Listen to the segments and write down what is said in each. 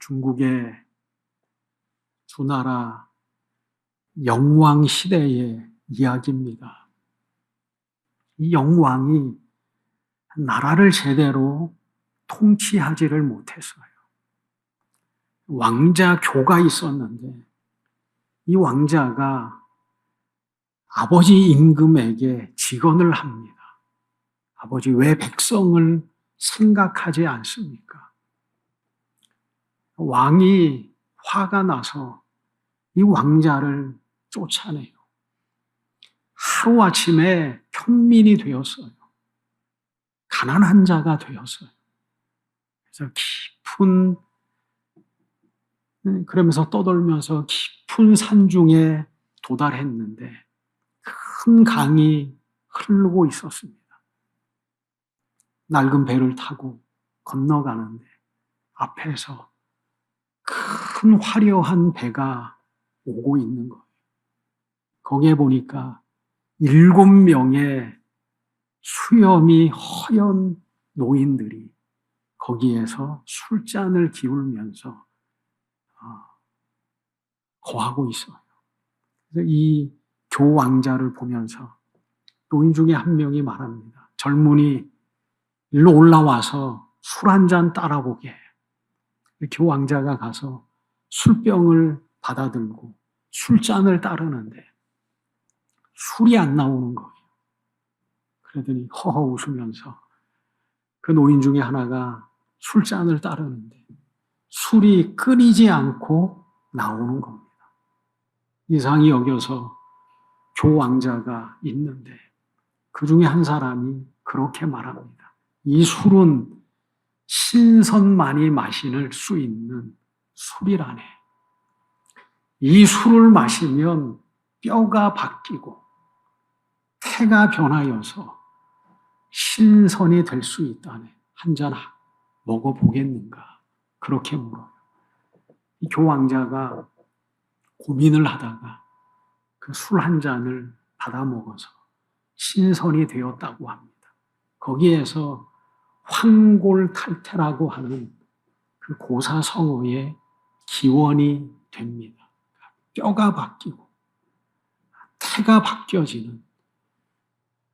중국의 주나라 영왕 시대의 이야기입니다. 이 영왕이 나라를 제대로 통치하지를 못했어요. 왕자 교가 있었는데 이 왕자가 아버지 임금에게 직언을 합니다. 아버지, 왜 백성을 생각하지 않습니까? 왕이 화가 나서 이 왕자를 쫓아내요. 하루아침에 평민이 되었어요. 가난한 자가 되었어요. 그래서 그러면서 떠돌면서 깊은 산중에 도달했는데 큰 강이 흐르고 있었습니다. 낡은 배를 타고 건너가는데 앞에서 큰 화려한 배가 오고 있는 거예요. 거기에 보니까 7명의 수염이 허연 노인들이 거기에서 술잔을 기울면서 거하고 있어요. 그래서 이 교왕자를 보면서 노인 중에 한 명이 말합니다. 젊은이, 일로 올라와서 술 한 잔 따라보게. 교왕자가 가서 술병을 받아들고 술잔을 따르는데 술이 안 나오는 거예요. 그러더니 허허 웃으면서 그 노인 중에 하나가 술잔을 따르는데 술이 끊이지 않고 나오는 겁니다. 이상히 여겨서 교왕자가 있는데 그 중에 한 사람이 그렇게 말합니다. 이 술은 신선만이 마실 수 있는 술이라네. 이 술을 마시면 뼈가 바뀌고 태가 변하여서 신선이 될 수 있다네. 한 잔 먹어보겠는가? 그렇게 물어요. 이 교왕자가 고민을 하다가 그 술 한 잔을 받아 먹어서 신선이 되었다고 합니다. 거기에서 황골탈태라고 하는 그 고사성어의 기원이 됩니다. 뼈가 바뀌고 태가 바뀌어지는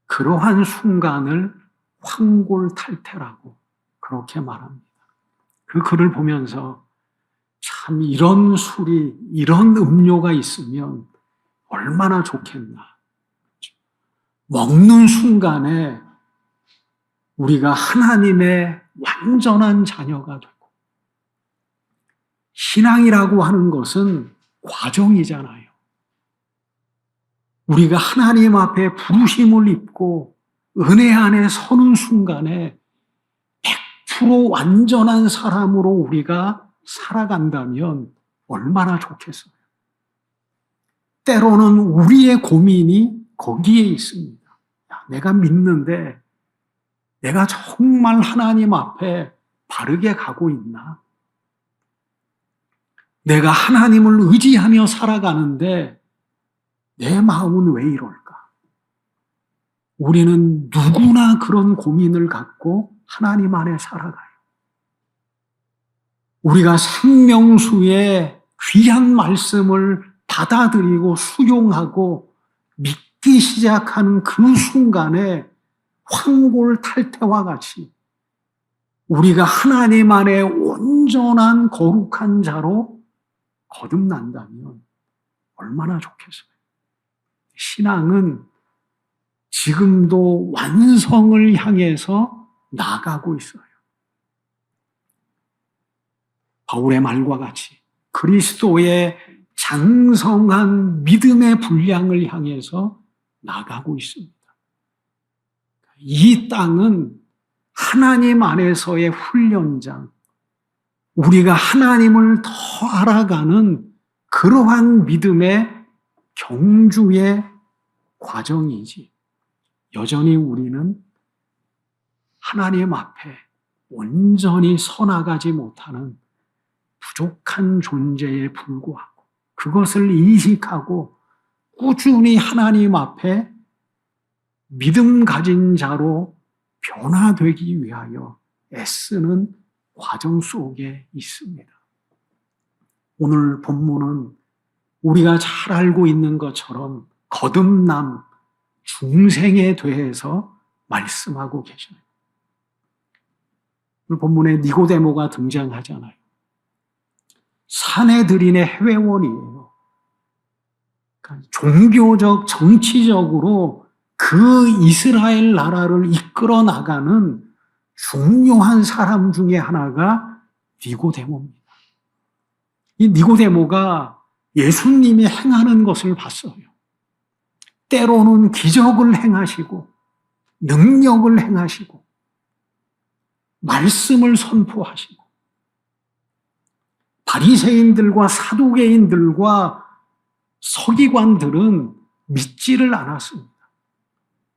그러한 순간을 황골탈태라고 그렇게 말합니다. 그 글을 보면서 참 이런 술이, 이런 음료가 있으면 얼마나 좋겠나. 먹는 순간에 우리가 하나님의 완전한 자녀가 되고, 신앙이라고 하는 것은 과정이잖아요. 우리가 하나님 앞에 부르심을 입고 은혜 안에 서는 순간에 100% 완전한 사람으로 우리가 살아간다면 얼마나 좋겠어요. 때로는 우리의 고민이 거기에 있습니다. 내가 믿는데 내가 정말 하나님 앞에 바르게 가고 있나? 내가 하나님을 의지하며 살아가는데 내 마음은 왜 이럴까? 우리는 누구나 그런 고민을 갖고 하나님 안에 살아가요. 우리가 생명수의 귀한 말씀을 받아들이고 수용하고 믿기 시작하는 그 순간에 황골탈태와 같이 우리가 하나님 안에 온전한 거룩한 자로 거듭난다면 얼마나 좋겠어요. 신앙은 지금도 완성을 향해서 나아가고 있어요. 바울의 말과 같이 그리스도의 장성한 믿음의 분량을 향해서 나아가고 있습니다. 이 땅은 하나님 안에서의 훈련장, 우리가 하나님을 더 알아가는 그러한 믿음의 경주의 과정이지, 여전히 우리는 하나님 앞에 온전히 서나가지 못하는 부족한 존재에 불구하고 그것을 인식하고 꾸준히 하나님 앞에 믿음 가진 자로 변화되기 위하여 애쓰는 과정 속에 있습니다. 오늘 본문은 우리가 잘 알고 있는 것처럼 거듭남, 중생에 대해서 말씀하고 계셔요. 오늘 본문에 니고데모가 등장하잖아요. 사내들인의 회원이에요. 그러니까 종교적, 정치적으로 그 이스라엘 나라를 이끌어 나가는 중요한 사람 중에 하나가 니고데모입니다. 이 니고데모가 예수님이 행하는 것을 봤어요. 때로는 기적을 행하시고 능력을 행하시고 말씀을 선포하시고 바리새인들과 사두개인들과 서기관들은 믿지를 않았습니다.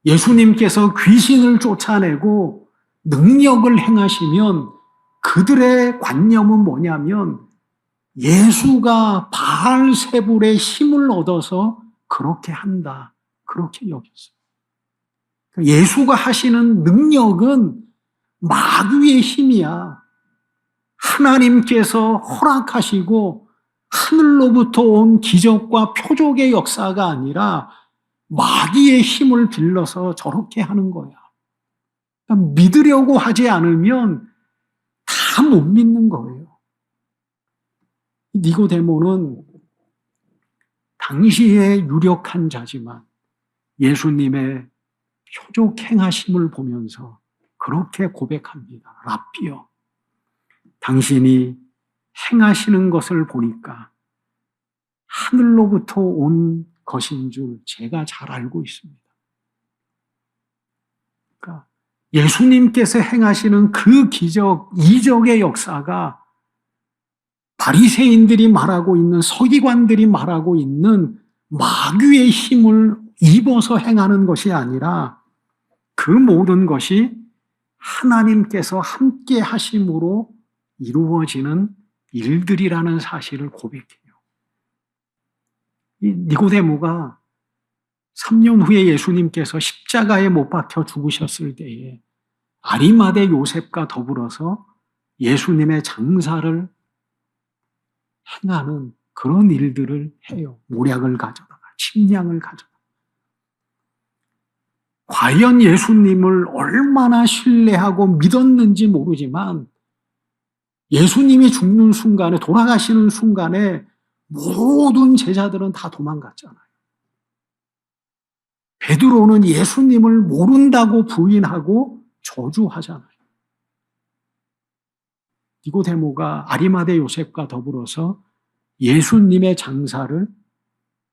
예수님께서 귀신을 쫓아내고 능력을 행하시면 그들의 관념은 뭐냐면 예수가 바알세불의 힘을 얻어서 그렇게 한다. 그렇게 여겼어요. 예수가 하시는 능력은 마귀의 힘이야. 하나님께서 허락하시고 하늘로부터 온 기적과 표적의 역사가 아니라 마귀의 힘을 빌려서 저렇게 하는 거야. 그러니까 믿으려고 하지 않으면 다 못 믿는 거예요. 니고데모는 당시에 유력한 자지만 예수님의 표적 행하심을 보면서 그렇게 고백합니다. 랍비여, 당신이 행하시는 것을 보니까 하늘로부터 온 것인 줄 제가 잘 알고 있습니다. 그러니까 예수님께서 행하시는 그 기적, 이적의 역사가 바리새인들이 말하고 있는, 서기관들이 말하고 있는 마귀의 힘을 입어서 행하는 것이 아니라 그 모든 것이 하나님께서 함께 하심으로 이루어지는 일들이라는 사실을 고백해요. 이 니고데모가 3년 후에 예수님께서 십자가에 못 박혀 죽으셨을 때에 아리마대 요셉과 더불어서 예수님의 장사를 행하는 그런 일들을 해요. 모략을 가져다가, 침량을 가져다가. 과연 예수님을 얼마나 신뢰하고 믿었는지 모르지만 예수님이 죽는 순간에, 돌아가시는 순간에 모든 제자들은 다 도망갔잖아요. 베드로는 예수님을 모른다고 부인하고 저주하잖아요. 니고데모가 아리마대 요셉과 더불어서 예수님의 장사를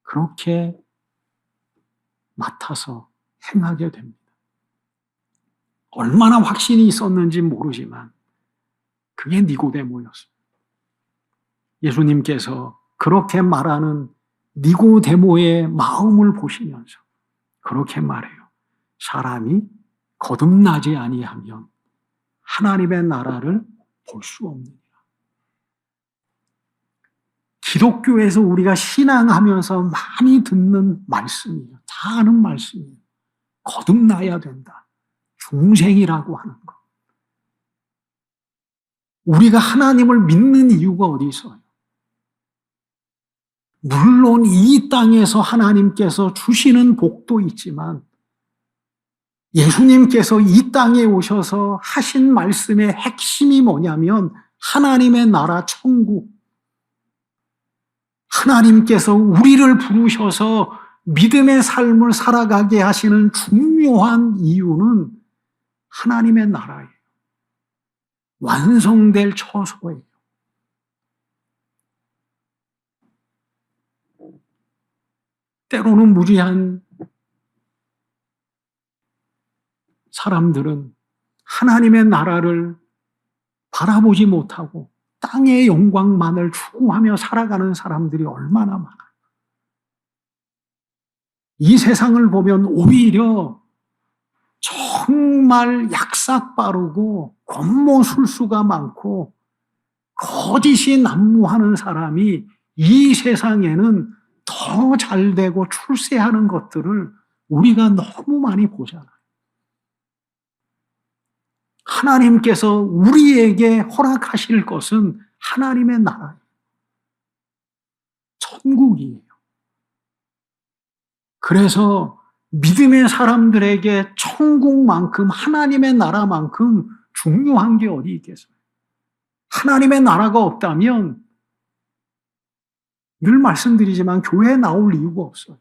그렇게 맡아서 행하게 됩니다. 얼마나 확신이 있었는지 모르지만 그게 니고데모였습니다. 예수님께서 그렇게 말하는 니고데모의 마음을 보시면서 그렇게 말해요. 사람이 거듭나지 아니하면 하나님의 나라를 볼 수 없느니라. 기독교에서 우리가 신앙하면서 많이 듣는 말씀이에요. 다 아는 말씀이에요. 거듭나야 된다. 중생이라고 하는 것. 우리가 하나님을 믿는 이유가 어디 있어요? 물론 이 땅에서 하나님께서 주시는 복도 있지만 예수님께서 이 땅에 오셔서 하신 말씀의 핵심이 뭐냐면 하나님의 나라 천국, 하나님께서 우리를 부르셔서 믿음의 삶을 살아가게 하시는 중요한 이유는 하나님의 나라예요. 완성될 처소예요. 때로는 무지한 사람들은 하나님의 나라를 바라보지 못하고 땅의 영광만을 추구하며 살아가는 사람들이 얼마나 많아요. 이 세상을 보면 오히려 정말 약삭빠르고 권모술수가 많고 거짓이 난무하는 사람이 이 세상에는 더 잘되고 출세하는 것들을 우리가 너무 많이 보잖아요. 하나님께서 우리에게 허락하실 것은 하나님의 나라예요. 천국이에요. 그래서 믿음의 사람들에게 천국만큼, 하나님의 나라만큼 중요한 게 어디 있겠어요? 하나님의 나라가 없다면 늘 말씀드리지만 교회에 나올 이유가 없어요.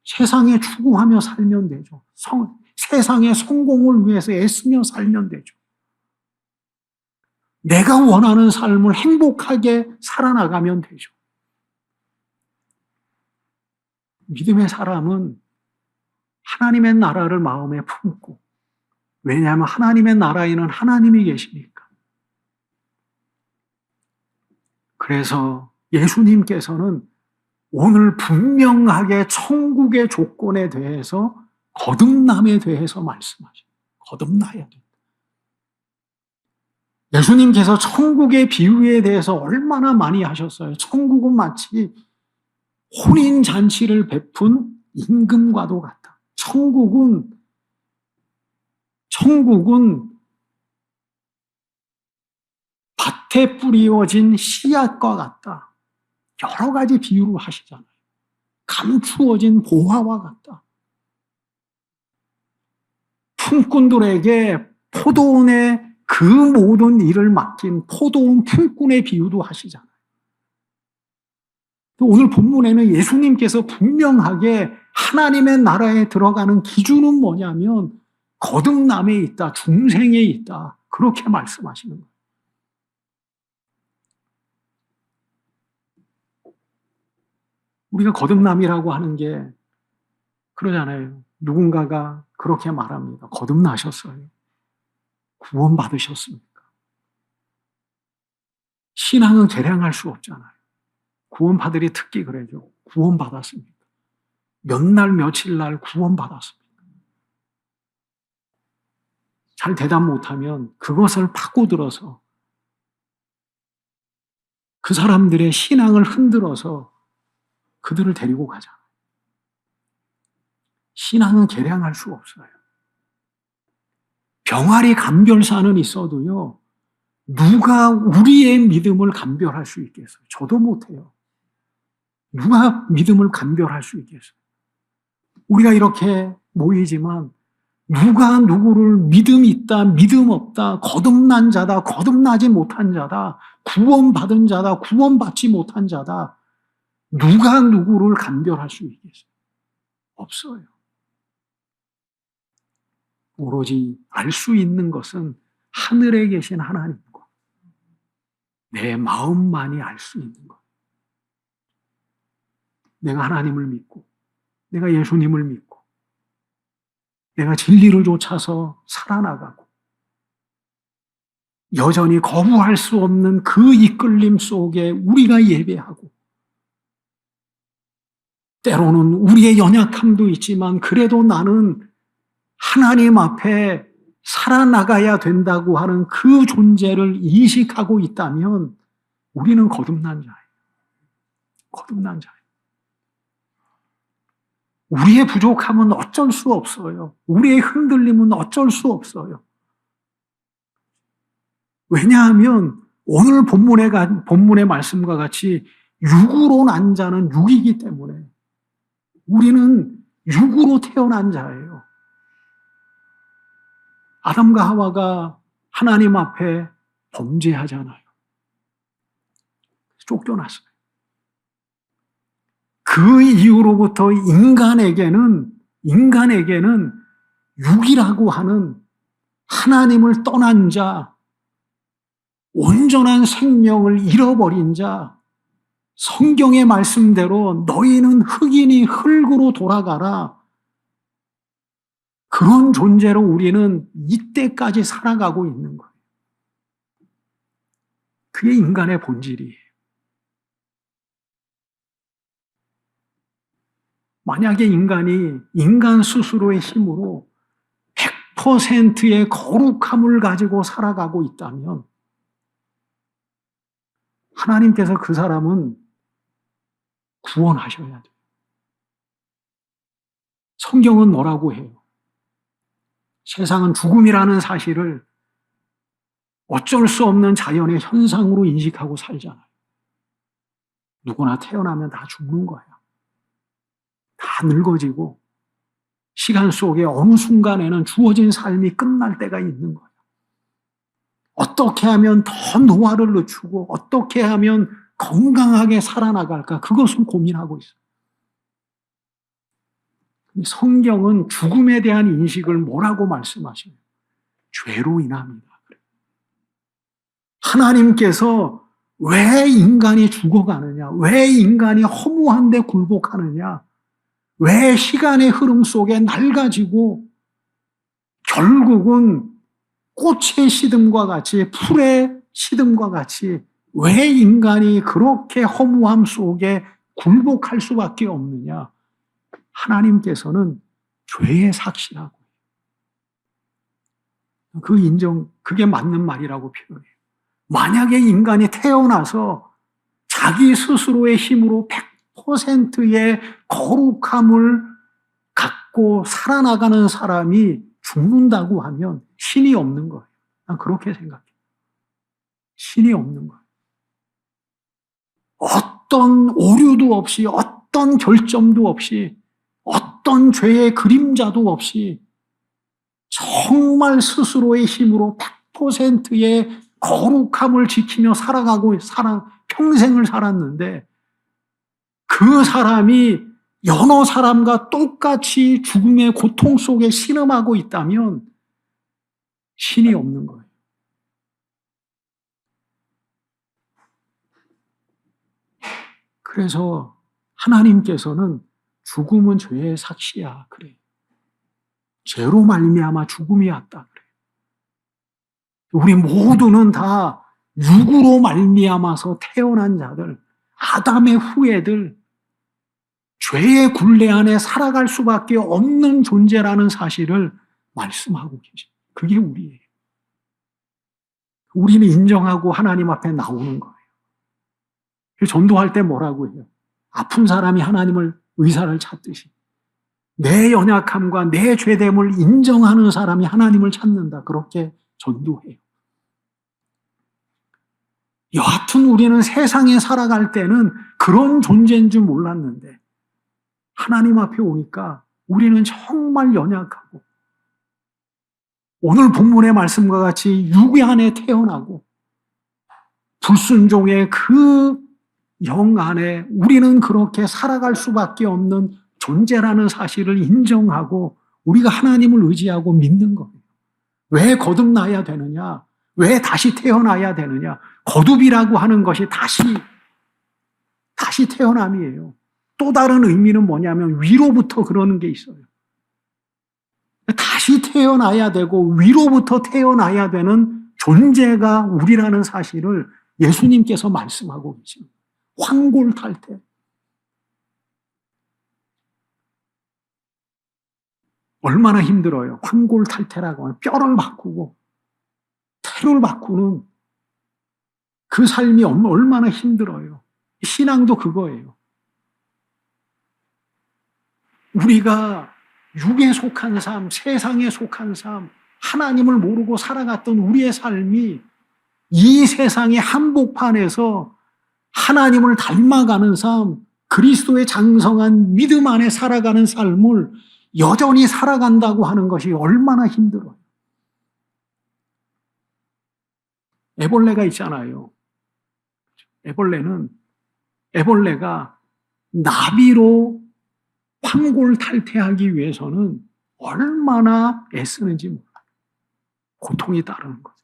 세상에 추구하며 살면 되죠. 세상의 성공을 위해서 애쓰며 살면 되죠. 내가 원하는 삶을 행복하게 살아나가면 되죠. 믿음의 사람은 하나님의 나라를 마음에 품고, 왜냐하면 하나님의 나라에는 하나님이 계시니까. 그래서 예수님께서는 오늘 분명하게 천국의 조건에 대해서, 거듭남에 대해서 말씀하셔요. 거듭나야 된다. 예수님께서 천국의 비유에 대해서 얼마나 많이 하셨어요. 천국은 마치 혼인잔치를 베푼 임금과도 같다. 천국은 밭에 뿌리워진 씨앗과 같다. 여러 가지 비유를 하시잖아요. 감추어진 보화와 같다. 품꾼들에게 포도원의 그 모든 일을 맡긴 포도원 품꾼의 비유도 하시잖아요. 오늘 본문에는 예수님께서 분명하게 하나님의 나라에 들어가는 기준은 뭐냐면 거듭남에 있다, 중생에 있다. 그렇게 말씀하시는 거예요. 우리가 거듭남이라고 하는 게 그러잖아요. 누군가가 그렇게 말합니다. 거듭나셨어요. 구원받으셨습니까? 신앙은 계량할 수 없잖아요. 구원받으리 특히 그래죠. 구원받았습니까? 몇 날, 며칠 날 구원받았습니까? 잘 대답 못하면 그것을 파고들어서 그 사람들의 신앙을 흔들어서 그들을 데리고 가자. 신앙은 계량할 수 없어요. 병아리 감별사는 있어도요, 누가 우리의 믿음을 감별할 수 있겠어요? 저도 못해요. 누가 믿음을 감별할 수 있겠어요? 우리가 이렇게 모이지만 누가 누구를 믿음 있다, 믿음 없다, 거듭난 자다, 거듭나지 못한 자다, 구원받은 자다, 구원받지 못한 자다, 누가 누구를 감별할 수 있겠어요? 없어요. 오로지 알 수 있는 것은 하늘에 계신 하나님과 내 마음만이 알 수 있는 것. 내가 하나님을 믿고, 내가 예수님을 믿고, 내가 진리를 쫓아서 살아나가고, 여전히 거부할 수 없는 그 이끌림 속에 우리가 예배하고, 때로는 우리의 연약함도 있지만 그래도 나는 하나님 앞에 살아나가야 된다고 하는 그 존재를 인식하고 있다면 우리는 거듭난 자예요. 거듭난 자예요. 우리의 부족함은 어쩔 수 없어요. 우리의 흔들림은 어쩔 수 없어요. 왜냐하면 오늘 본문의 말씀과 같이 육으로 난 자는 육이기 때문에 우리는 육으로 태어난 자예요. 아담과 하와가 하나님 앞에 범죄하잖아요. 쫓겨났어요. 그 이후로부터 인간에게는 육이라고 하는 하나님을 떠난 자, 온전한 생명을 잃어버린 자, 성경의 말씀대로 너희는 흙이니 흙으로 돌아가라. 그런 존재로 우리는 이때까지 살아가고 있는 거예요. 그게 인간의 본질이에요. 만약에 인간 스스로의 힘으로 100%의 거룩함을 가지고 살아가고 있다면 하나님께서 그 사람은 구원하셔야 돼요. 성경은 뭐라고 해요? 세상은 죽음이라는 사실을 어쩔 수 없는 자연의 현상으로 인식하고 살잖아요. 누구나 태어나면 다 죽는 거예요. 다 늙어지고 시간 속에 어느 순간에는 주어진 삶이 끝날 때가 있는 거예요. 어떻게 하면 더 노화를 늦추고 어떻게 하면 건강하게 살아나갈까? 그것을 고민하고 있어요. 성경은 죽음에 대한 인식을 뭐라고 말씀하시나요? 죄로 인합니다. 하나님께서 왜 인간이 죽어가느냐? 왜 인간이 허무한 데 굴복하느냐? 왜 시간의 흐름 속에 낡아지고 결국은 꽃의 시듬과 같이 풀의 시듬과 같이 왜 인간이 그렇게 허무함 속에 굴복할 수밖에 없느냐? 하나님께서는 죄의 삭시라고. 그게 맞는 말이라고 표현해요. 만약에 인간이 태어나서 자기 스스로의 힘으로 100%의 거룩함을 갖고 살아나가는 사람이 죽는다고 하면 신이 없는 거예요. 난 그렇게 생각해요. 신이 없는 거예요. 어떤 오류도 없이, 어떤 결점도 없이, 어떤 죄의 그림자도 없이 정말 스스로의 힘으로 100%의 거룩함을 지키며 평생을 살았는데 그 사람이 여러 사람과 똑같이 죽음의 고통 속에 신음하고 있다면 신이 없는 거예요. 그래서 하나님께서는 죽음은 죄의 삭시야 그래요. 죄로 말미암아 죽음이 왔다 그래요. 우리 모두는 다 육으로 말미암아서 태어난 자들, 아담의 후예들, 죄의 굴레 안에 살아갈 수밖에 없는 존재라는 사실을 말씀하고 계십니다. 그게 우리예요. 우리는 인정하고 하나님 앞에 나오는 거예요. 전도할 때 뭐라고 해요? 아픈 사람이 하나님을 의사를 찾듯이 내 연약함과 내 죄됨을 인정하는 사람이 하나님을 찾는다. 그렇게 전도해요. 여하튼 우리는 세상에 살아갈 때는 그런 존재인 줄 몰랐는데 하나님 앞에 오니까 우리는 정말 연약하고 오늘 본문의 말씀과 같이 육의 안에 태어나고 불순종의 그 영 안에 우리는 그렇게 살아갈 수밖에 없는 존재라는 사실을 인정하고 우리가 하나님을 의지하고 믿는 거예요. 왜 거듭나야 되느냐? 왜 다시 태어나야 되느냐? 거듭이라고 하는 것이 다시 태어남이에요. 또 다른 의미는 뭐냐면 위로부터 그러는 게 있어요. 다시 태어나야 되고 위로부터 태어나야 되는 존재가 우리라는 사실을 예수님께서 말씀하고 계십니다. 황골탈태. 얼마나 힘들어요. 황골탈태라고 하면 뼈를 바꾸고 태를 바꾸는 그 삶이 얼마나 힘들어요. 신앙도 그거예요. 우리가 육에 속한 삶, 세상에 속한 삶, 하나님을 모르고 살아갔던 우리의 삶이 이 세상의 한복판에서 하나님을 닮아가는 삶, 그리스도의 장성한 믿음 안에 살아가는 삶을 여전히 살아간다고 하는 것이 얼마나 힘들어요. 애벌레가 있잖아요. 애벌레가 나비로 황골탈퇴하기 위해서는 얼마나 애쓰는지 몰라요. 고통이 따르는 거죠.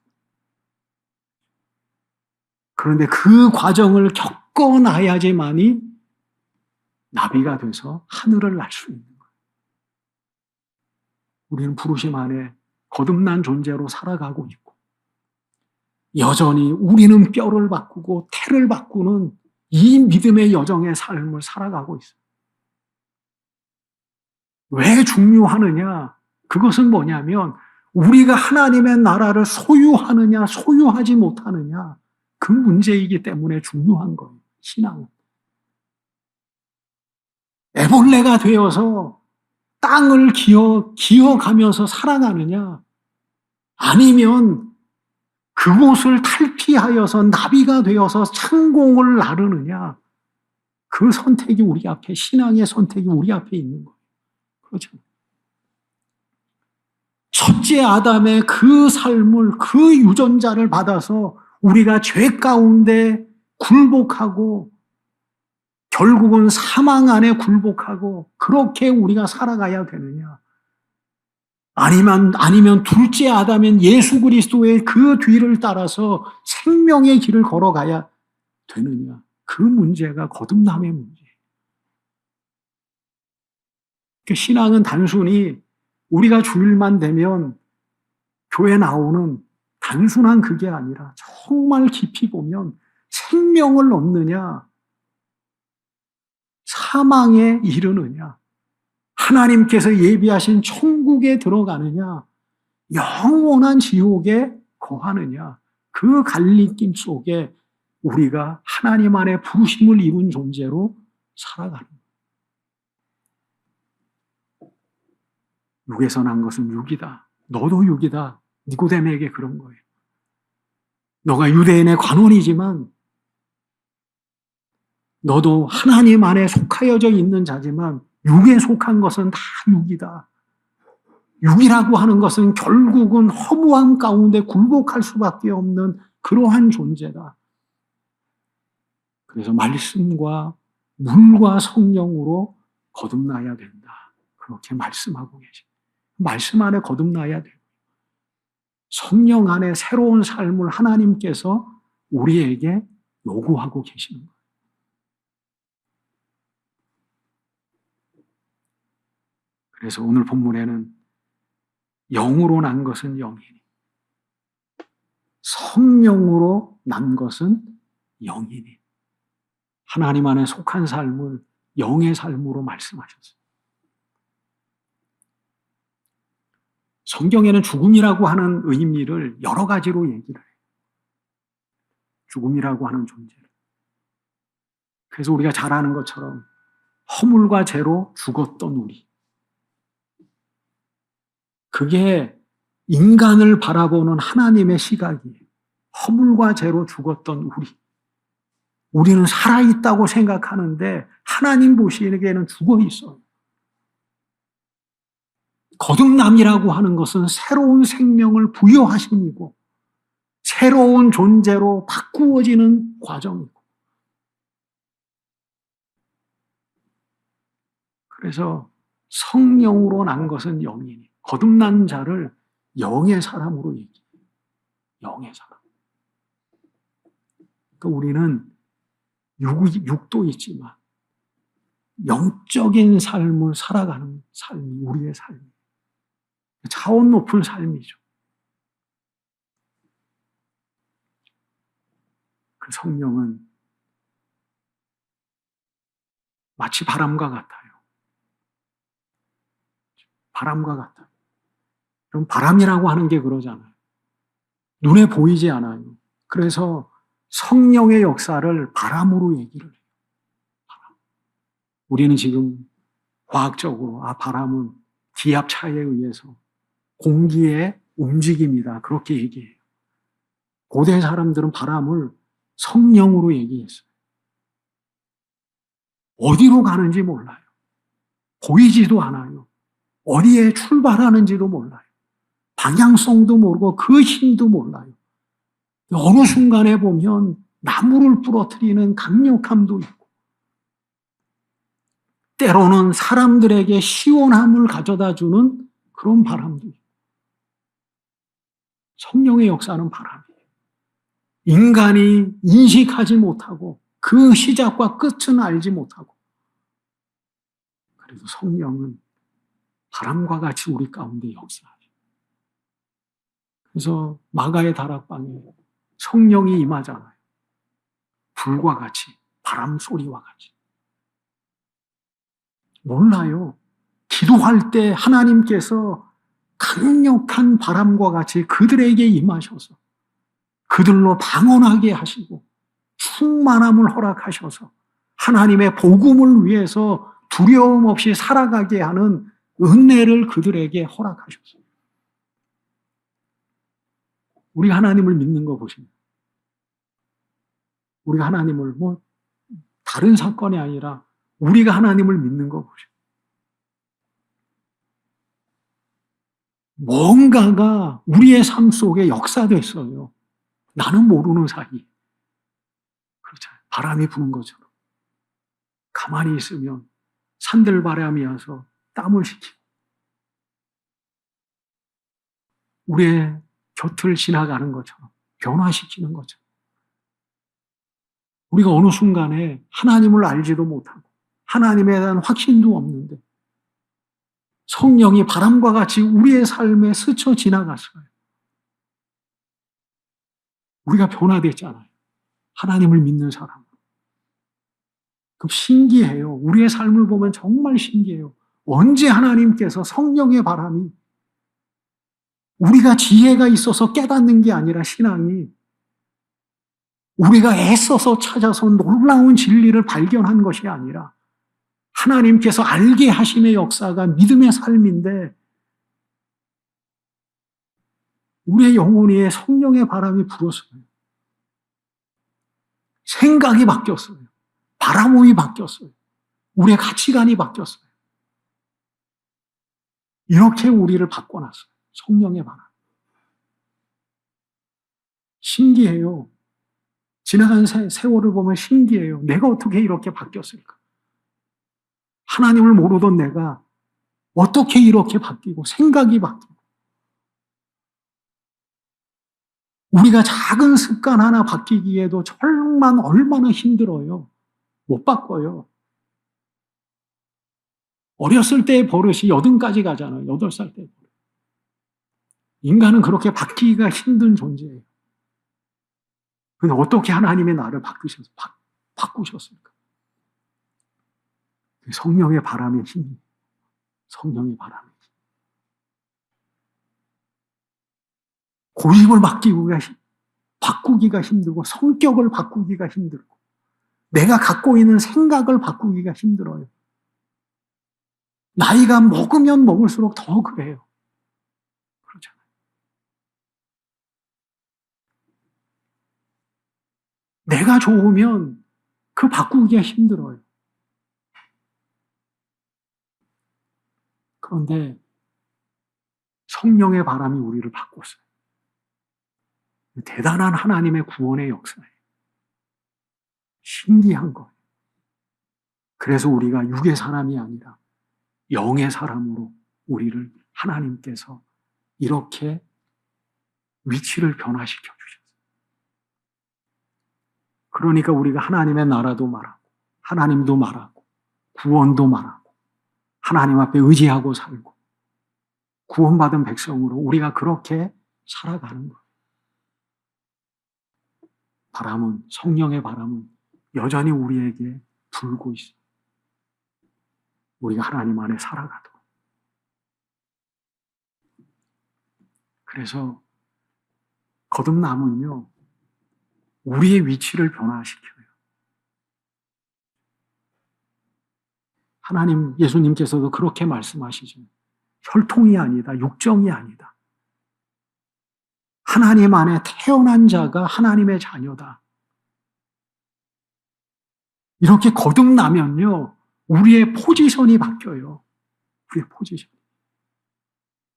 그런데 그 과정을 겪어나야지만이 나비가 돼서 하늘을 날 수 있는 거예요. 우리는 부르심 안에 거듭난 존재로 살아가고 있고 여전히 우리는 뼈를 바꾸고 태를 바꾸는 이 믿음의 여정의 삶을 살아가고 있어요. 왜 중요하느냐? 그것은 뭐냐면 우리가 하나님의 나라를 소유하느냐 소유하지 못하느냐 그 문제이기 때문에 중요한 거예요. 신앙은. 애벌레가 되어서 땅을 기어가면서 살아가느냐 아니면 그곳을 탈피하여서 나비가 되어서 창공을 나르느냐 그 선택이 우리 앞에, 신앙의 선택이 우리 앞에 있는 거예요. 그렇죠. 첫째 아담의 그 삶을, 그 유전자를 받아서 우리가 죄 가운데 굴복하고 결국은 사망 안에 굴복하고 그렇게 우리가 살아가야 되느냐? 아니면 둘째 아담인 예수 그리스도의 그 뒤를 따라서 생명의 길을 걸어가야 되느냐? 그 문제가 거듭남의 문제예요. 신앙은 단순히 우리가 주일만 되면 교회 나오는 단순한 그게 아니라 정말 깊이 보면 생명을 얻느냐, 사망에 이르느냐, 하나님께서 예비하신 천국에 들어가느냐, 영원한 지옥에 거하느냐, 그 갈림길 속에 우리가 하나님 안에 부르심을 입은 존재로 살아가는 거예요. 육에서 난 것은 육이다. 너도 육이다. 니고데모에게 그런 거예요. 너가 유대인의 관원이지만 너도 하나님 안에 속하여져 있는 자지만 육에 속한 것은 다 육이다. 육이라고 하는 것은 결국은 허무함 가운데 굴복할 수밖에 없는 그러한 존재다. 그래서 말씀과 물과 성령으로 거듭나야 된다. 그렇게 말씀하고 계십니다. 말씀 안에 거듭나야 돼요. 성령 안에 새로운 삶을 하나님께서 우리에게 요구하고 계시는 거예요. 그래서 오늘 본문에는 영으로 난 것은 영이니 성령으로 난 것은 영이니 하나님 안에 속한 삶을 영의 삶으로 말씀하셨어요. 성경에는 죽음이라고 하는 의미를 여러 가지로 얘기를 해요. 죽음이라고 하는 존재를. 그래서 우리가 잘 아는 것처럼 허물과 죄로 죽었던 우리. 그게 인간을 바라보는 하나님의 시각이에요. 허물과 죄로 죽었던 우리. 우리는 살아있다고 생각하는데 하나님 보시기에는 죽어 있어요. 거듭남이라고 하는 것은 새로운 생명을 부여하심이고 새로운 존재로 바꾸어지는 과정이고 그래서 성령으로 난 것은 영이니 거듭난 자를 영의 사람으로 얘기해요. 영의 사람. 그러니까 우리는 육도 있지만 영적인 삶을 살아가는 삶이 우리의 삶이에요. 차원 높은 삶이죠. 그 성령은 마치 바람과 같아요. 바람과 같아요. 그럼 바람이라고 하는 게 그러잖아요. 눈에 보이지 않아요. 그래서 성령의 역사를 바람으로 얘기를 해요. 바람. 우리는 지금 과학적으로 바람은 기압 차에 의해서 공기의 움직임이다. 그렇게 얘기해요. 고대 사람들은 바람을 성령으로 얘기했어요. 어디로 가는지 몰라요. 보이지도 않아요. 어디에 출발하는지도 몰라요. 방향성도 모르고 그 힘도 몰라요. 어느 순간에 보면 나무를 부러뜨리는 강력함도 있고 때로는 사람들에게 시원함을 가져다주는 그런 바람도 있고 성령의 역사는 바람이에요. 인간이 인식하지 못하고 그 시작과 끝은 알지 못하고 그래도 성령은 바람과 같이 우리 가운데 역사하죠. 그래서 마가의 다락방에 성령이 임하잖아요. 불과 같이, 바람 소리와 같이. 몰라요. 기도할 때 하나님께서 강력한 바람과 같이 그들에게 임하셔서 그들로 방언하게 하시고 충만함을 허락하셔서 하나님의 복음을 위해서 두려움 없이 살아가게 하는 은혜를 그들에게 허락하셨어요. 우리가 하나님을 믿는 거 보십니다. 우리가 하나님을 다른 사건이 아니라 우리가 하나님을 믿는 거 보죠. 뭔가가 우리의 삶 속에 역사됐어요. 나는 모르는 사이. 그렇잖아요. 바람이 부는 것처럼. 가만히 있으면 산들바람이 와서 땀을 식히고 우리의 곁을 지나가는 것처럼 변화시키는 것처럼 우리가 어느 순간에 하나님을 알지도 못하고 하나님에 대한 확신도 없는데 성령이 바람과 같이 우리의 삶에 스쳐 지나갔어요. 우리가 변화됐잖아요. 하나님을 믿는 사람. 그럼 신기해요. 우리의 삶을 보면 정말 신기해요. 언제 하나님께서 성령의 바람이 우리가 지혜가 있어서 깨닫는 게 아니라 신앙이 우리가 애써서 찾아서 놀라운 진리를 발견한 것이 아니라 하나님께서 알게 하심의 역사가 믿음의 삶인데 우리의 영혼에 성령의 바람이 불었어요. 생각이 바뀌었어요. 바람이 바뀌었어요. 우리의 가치관이 바뀌었어요. 이렇게 우리를 바꿔놨어요. 성령의 바람. 신기해요. 지나간 세월을 보면 신기해요. 내가 어떻게 이렇게 바뀌었을까? 하나님을 모르던 내가 어떻게 이렇게 바뀌고 생각이 바뀌고 우리가 작은 습관 하나 바뀌기에도 정말 얼마나 힘들어요. 못 바꿔요. 어렸을 때의 버릇이 8까지 가잖아요. 8살 때. 인간은 그렇게 바뀌기가 힘든 존재예요. 근데 어떻게 하나님의 나를 바꾸셨을까? 성령의 바람의 힘이, 성령의 바람의 힘. 고집을 바꾸기가 힘들고, 성격을 바꾸기가 힘들고, 내가 갖고 있는 생각을 바꾸기가 힘들어요. 나이가 먹으면 먹을수록 더 그래요. 그렇잖아요. 내가 좋으면 그 바꾸기가 힘들어요. 그런데 성령의 바람이 우리를 바꿨어요. 대단한 하나님의 구원의 역사예요. 신기한 거예요. 그래서 우리가 육의 사람이 아니라 영의 사람으로 우리를 하나님께서 이렇게 위치를 변화시켜 주셨어요. 그러니까 우리가 하나님의 나라도 말하고 하나님도 말하고 구원도 말하고 하나님 앞에 의지하고 살고 구원받은 백성으로 우리가 그렇게 살아가는 거예요. 성령의 바람은 여전히 우리에게 불고 있어요. 우리가 하나님 안에 살아가도록. 그래서 거듭남은요, 우리의 위치를 변화시켜요. 예수님께서도 그렇게 말씀하시죠. 혈통이 아니다, 육정이 아니다. 하나님 안에 태어난 자가 하나님의 자녀다. 이렇게 거듭나면요, 우리의 포지션이 바뀌어요. 우리의 포지션.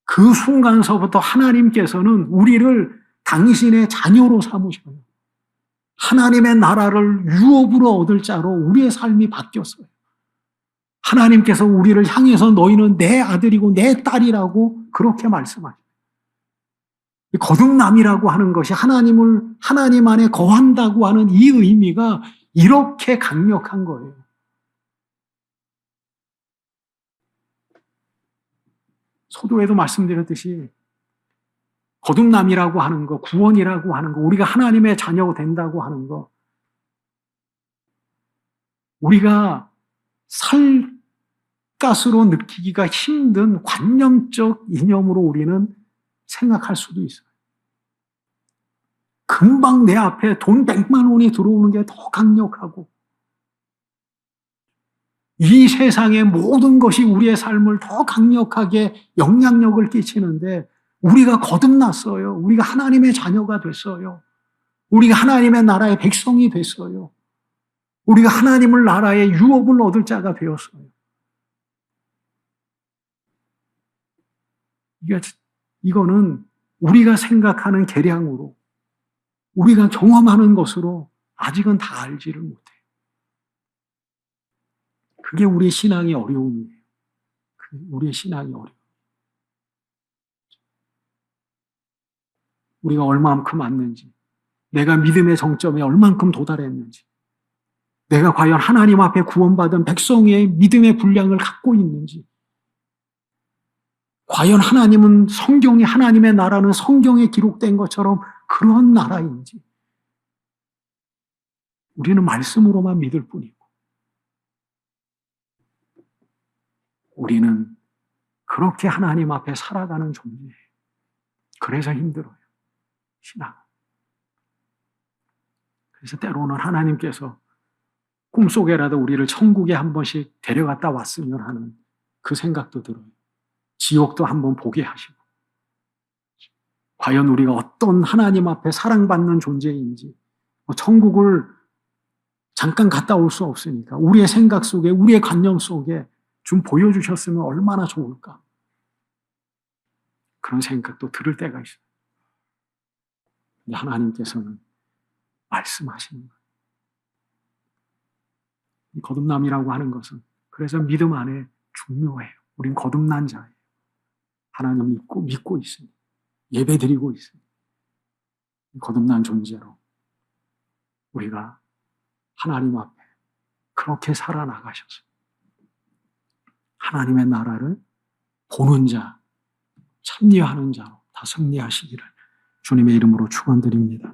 그 순간서부터 하나님께서는 우리를 당신의 자녀로 삼으셔요. 하나님의 나라를 유업으로 얻을 자로 우리의 삶이 바뀌었어요. 하나님께서 우리를 향해서 너희는 내 아들이고 내 딸이라고 그렇게 말씀하셔요. 거듭남이라고 하는 것이 하나님 안에 거한다고 하는 이 의미가 이렇게 강력한 거예요. 서두에도 말씀드렸듯이 거듭남이라고 하는 거, 구원이라고 하는 거, 우리가 하나님의 자녀가 된다고 하는 거, 우리가 살갗으로 느끼기가 힘든 관념적 이념으로 우리는 생각할 수도 있어요. 금방 내 앞에 돈 100만 원이 들어오는 게 더 강력하고 이 세상의 모든 것이 우리의 삶을 더 강력하게 영향력을 끼치는데 우리가 거듭났어요. 우리가 하나님의 자녀가 됐어요. 우리가 하나님의 나라의 백성이 됐어요. 우리가 하나님을 나라의 유업을 얻을 자가 되었어요. 이거는 우리가 생각하는 계량으로, 우리가 경험하는 것으로 아직은 다 알지를 못해요. 그게 우리의 신앙의 어려움이에요. 그게 우리의 신앙의 어려움. 우리가 얼마만큼 왔는지, 내가 믿음의 정점에 얼만큼 도달했는지, 내가 과연 하나님 앞에 구원받은 백성의 믿음의 분량을 갖고 있는지, 과연 하나님은 성경이, 하나님의 나라는 성경에 기록된 것처럼 그런 나라인지, 우리는 말씀으로만 믿을 뿐이고, 우리는 그렇게 하나님 앞에 살아가는 존재예요. 그래서 힘들어요, 신앙. 그래서 때로는 하나님께서 꿈속에라도 우리를 천국에 한 번씩 데려갔다 왔으면 하는 그 생각도 들어요. 지옥도 한번 보게 하시고, 과연 우리가 어떤 하나님 앞에 사랑받는 존재인지, 천국을 잠깐 갔다 올 수 없으니까 우리의 생각 속에, 우리의 관념 속에 좀 보여주셨으면 얼마나 좋을까, 그런 생각도 들을 때가 있어요. 근데 하나님께서는 말씀하시는 거예요. 이 거듭남이라고 하는 것은 그래서 믿음 안에 중요해요. 우린 거듭난 자예요. 하나님 믿고 있으니, 예배드리고 있으니, 거듭난 존재로 우리가 하나님 앞에 그렇게 살아나가셔서 하나님의 나라를 보는 자, 참여하는 자로 다 승리하시기를 주님의 이름으로 축원드립니다.